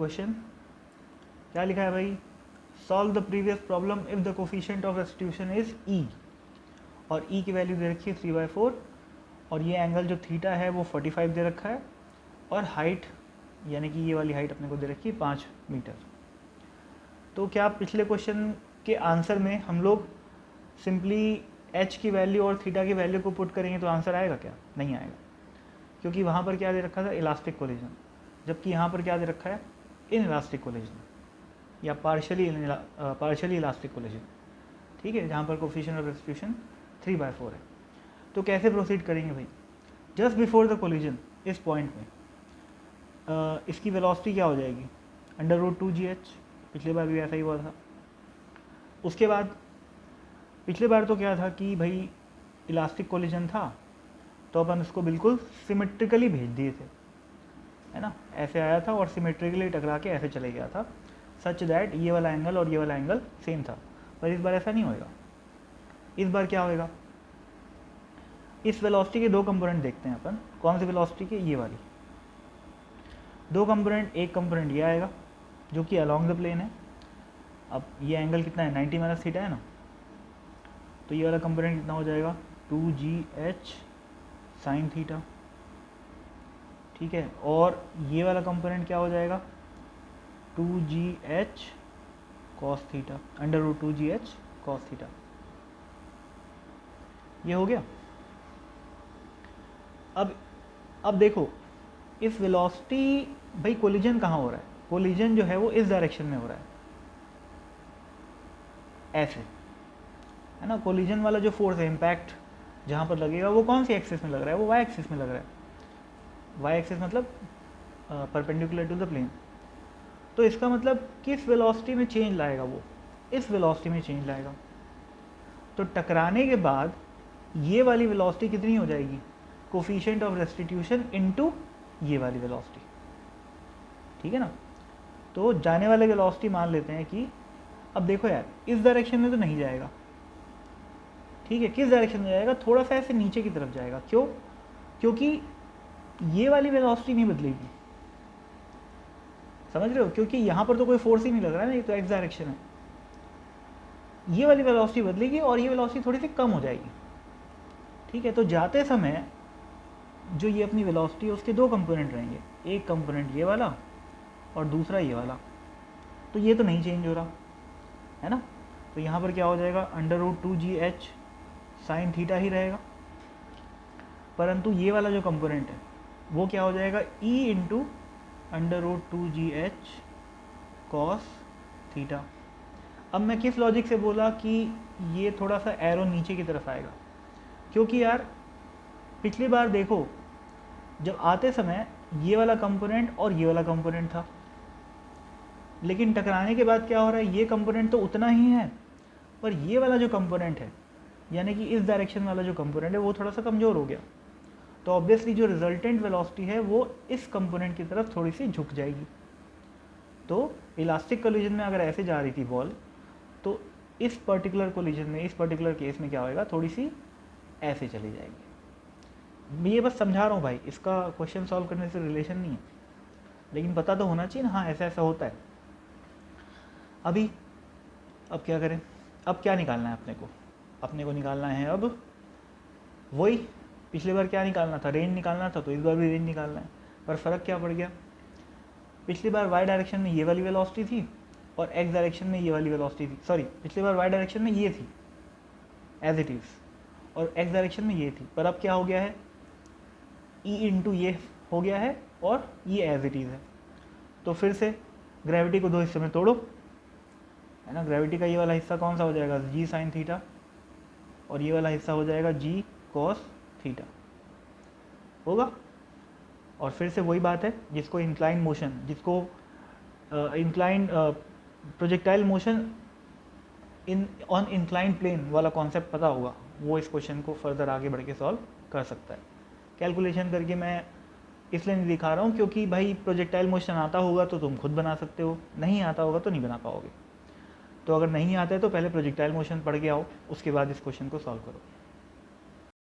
Question क्या लिखा है भाई, solve the previous problem if the coefficient of restitution is E, और ई की वैल्यू दे रखी है 3/4, और ये एंगल जो थीटा है वो 45 दे रखा है, और हाइट यानी कि ये वाली हाइट अपने को दे रखी है 5 मीटर। तो क्या पिछले क्वेश्चन के आंसर में हम लोग सिंपली एच की वैल्यू और थीटा की वैल्यू को पुट करेंगे तो आंसर आएगा क्या? नहीं आएगा, क्योंकि वहाँ पर क्या दे रखा था, इलास्टिक कोलिजन, जबकि यहाँ पर क्या दे रखा है, इन इलास्टिक कोलिजन या पार्शियली इलास्टिक कोलिजन। ठीक है, जहाँ पर कोफिशिएंट ऑफ रेस्टिट्यूशन 3/4 है। तो कैसे प्रोसीड करेंगे भाई, जस्ट बिफोर द कोलिजन इस पॉइंट में इसकी वेलोसिटी क्या हो जाएगी, √2gh, पिछले बार भी ऐसा ही हुआ था। उसके बाद पिछले बार तो क्या था कि भाई इलास्टिक कोलिजन था तो अपन इसको बिल्कुल सिमेट्रिकली भेज दिए थे, है ना, ऐसे आया था और सिमेट्रिकली टकरा के ऐसे चले गया था, सच दैट ये वाला एंगल और ये वाला एंगल सेम था। पर इस बार ऐसा नहीं होएगा। इस बार क्या होएगा, इस वेलोसिटी के दो कंपोनेंट देखते हैं अपन। कौन सी वेलोसिटी के, ये वाली। दो कंपोनेंट, एक कंपोनेंट ये आएगा जो कि अलोंग द प्लेन है। अब ये एंगल कितना है, 90 - थीटा है ना, तो ये वाला कंपोनेंट कितना हो जाएगा, 2gh साइन थीटा। ठीक है, और ये वाला कंपोनेंट क्या हो जाएगा, 2gh cos theta, √2gh cos theta. ये हो गया। अब देखो इस वेलोसिटी, भाई कोलिजन कहाँ हो रहा है, कोलिजन जो है वो इस डायरेक्शन में हो रहा है, ऐसे, है ना। कोलिजन वाला जो फोर्स है, इम्पैक्ट जहाँ पर लगेगा वो कौन सी एक्सिस में लग रहा है, वो वाई एक्सिस में लग रहा है। वाई एक्सिस मतलब परपेंडिकुलर टू द प्लेन। तो इसका मतलब किस वेलोसिटी में चेंज लाएगा, वो इस वेलोसिटी में चेंज लाएगा। तो टकराने के बाद ये वाली वेलोसिटी कितनी हो जाएगी, कोफिशिएंट ऑफ रेस्टिट्यूशन इनटू ये वाली वेलोसिटी। ठीक है ना। तो जाने वाले वेलोसिटी मान लेते हैं कि, अब देखो यार, इस डायरेक्शन में तो नहीं जाएगा, ठीक है, किस डायरेक्शन में जाएगा, थोड़ा सा ऐसे नीचे की तरफ जाएगा। क्यों? क्योंकि ये वाली वेलोसिटी नहीं बदलेगी, समझ रहे हो, क्योंकि यहाँ पर तो कोई फोर्स ही नहीं लग रहा है ना, ये तो एक्स डायरेक्शन है। ये वाली वेलोसिटी बदलेगी और ये वेलोसिटी थोड़ी सी कम हो जाएगी। ठीक है, तो जाते समय जो ये अपनी वेलोसिटी है उसके दो कंपोनेंट रहेंगे, एक कंपोनेंट ये वाला और दूसरा ये वाला। तो ये तो नहीं चेंज हो रहा है ना, तो यहाँ पर क्या हो जाएगा, √2gh साइन थीटा ही रहेगा। परंतु ये वाला जो कंपोनेंट है वो क्या हो जाएगा, e into √2gh cos theta. अब मैं किस लॉजिक से बोला कि ये थोड़ा सा एरो नीचे की तरफ आएगा, क्योंकि यार पिछली बार देखो जब आते समय ये वाला कंपोनेंट और ये वाला कंपोनेंट था, लेकिन टकराने के बाद क्या हो रहा है, ये कंपोनेंट तो उतना ही है, पर ये वाला जो कंपोनेंट है यानी कि इस डायरेक्शन वाला जो कंपोनेंट है वो थोड़ा सा कमज़ोर हो गया। तो ऑब्वियसली जो रिजल्टेंट वेलोसिटी है वो इस कंपोनेंट की तरफ थोड़ी सी झुक जाएगी। तो इलास्टिक कोलिजन में अगर ऐसे जा रही थी बॉल, तो इस पर्टिकुलर कोलिजन में, इस पर्टिकुलर केस में क्या होएगा, थोड़ी सी ऐसे चली जाएगी। मैं ये बस समझा रहा हूँ भाई, इसका क्वेश्चन सॉल्व करने से रिलेशन नहीं है, लेकिन पता तो होना चाहिए ना, हाँ ऐसा ऐसा होता है। अब क्या करें, अब क्या निकालना है अपने को निकालना है अब वही, पिछली बार क्या निकालना था, रेंज निकालना था, तो इस बार भी रेंज निकालना है। पर फ़र्क क्या पड़ गया, पिछली बार वाई डायरेक्शन में ये वाली वेलोसिटी थी और एक्स डायरेक्शन में ये वाली वेलोसिटी थी। सॉरी, पिछली बार वाई डायरेक्शन में ये थी एज इट इज़ और एक्स डायरेक्शन में ये थी, पर अब क्या हो गया है, ई इंटू ये हो गया है और ये एज इट इज़ है। तो फिर से ग्रेविटी को दो हिस्से में तोड़ो, है ना। ग्रेविटी का ये वाला हिस्सा कौन सा हो जाएगा, जी साइन थीटा, और ये वाला हिस्सा हो जाएगा जी कॉस थीटा होगा। और फिर से वही बात है, जिसको इंक्लाइन मोशन, जिसको incline projectile motion in on incline plane वाला कॉन्सेप्ट पता होगा, वो इस क्वेश्चन को फर्दर आगे बढ़ के सॉल्व कर सकता है। कैलकुलेशन करके मैं इसलिए नहीं दिखा रहा हूँ क्योंकि भाई प्रोजेक्टाइल मोशन आता होगा तो तुम खुद बना सकते हो, नहीं आता होगा तो नहीं बना पाओगे। तो अगर नहीं आता है तो पहले प्रोजेक्टाइल मोशन पढ़ के आओ, उसके बाद इस क्वेश्चन को सॉल्व करो।